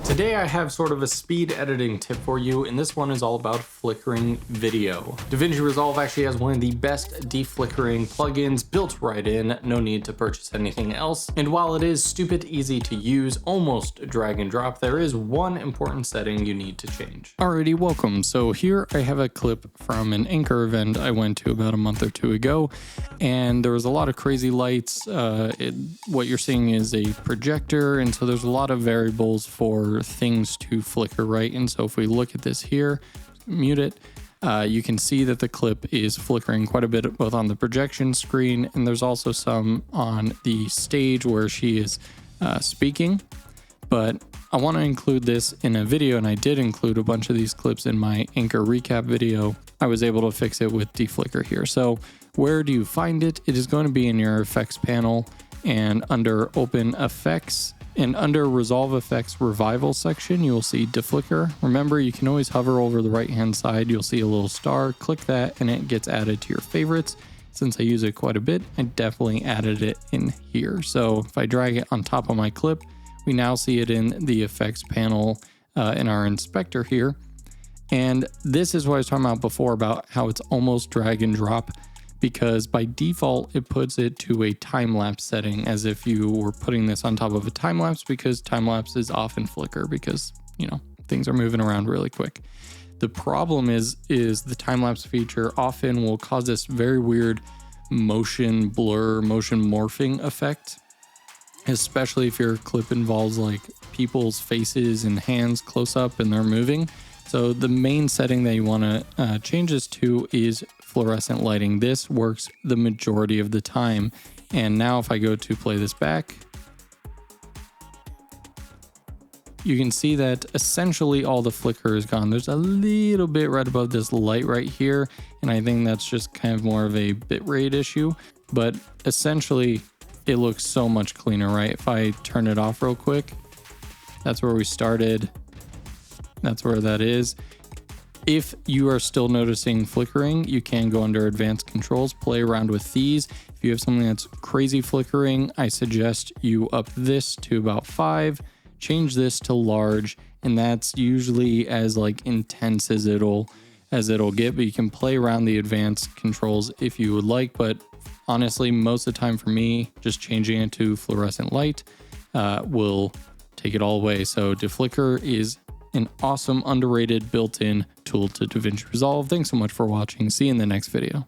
Today I have sort of a speed editing tip for you, and this one is all about flickering video. DaVinci Resolve actually has one of the best deflickering plugins built right in, no need to purchase anything else. And while it is stupid easy to use, almost drag and drop, there is one important setting you need to change. Alrighty, welcome. So here I have a clip from an Anchor event I went to about a month or two ago, and there was a lot of crazy lights. What you're seeing is a projector, and so there's a lot of variables for things to flicker, right? And so if we look at this here, mute it, you can see that the clip is flickering quite a bit both on the projection screen, and there's also some on the stage where she is speaking. But I want to include this in a video, and I did include a bunch of these clips in my Anchor recap video. I was able to fix it with DeFlicker here. So where do you find it? It is going to be in your effects panel and under Open Effects. And under Resolve Effects Revival section, you will see DeFlicker. Remember, you can always hover over the right-hand side. You'll see a little star. Click that, and it gets added to your favorites. Since I use it quite a bit, I definitely added it in here. So if I drag it on top of my clip, we now see it in the effects panel in our inspector here. And this is what I was talking about before about how it's almost drag and drop, because by default, it puts it to a time-lapse setting as if you were putting this on top of a time-lapse, because time-lapses often flicker because, you know, things are moving around really quick. The problem is the time-lapse feature often will cause this very weird motion blur, motion morphing effect, especially if your clip involves like people's faces and hands close up and they're moving. So the main setting that you want to change this to is fluorescent lighting. This works the majority of the time. And now if I go to play this back, you can see that essentially all the flicker is gone. There's a little bit right above this light right here, and I think that's just kind of more of a bitrate issue, but essentially it looks so much cleaner, right? If I turn it off real quick, that's where we started. That's where that is. If you are still noticing flickering, you can go under advanced controls, play around with these. If you have something that's crazy flickering, I suggest you up this to about 5, change this to large, and that's usually as like intense as it'll get, but you can play around the advanced controls if you would like. But honestly, most of the time for me, just changing it to fluorescent light will take it all away. So DeFlicker is an awesome, underrated, built-in tool to DaVinci Resolve. Thanks so much for watching. See you in the next video.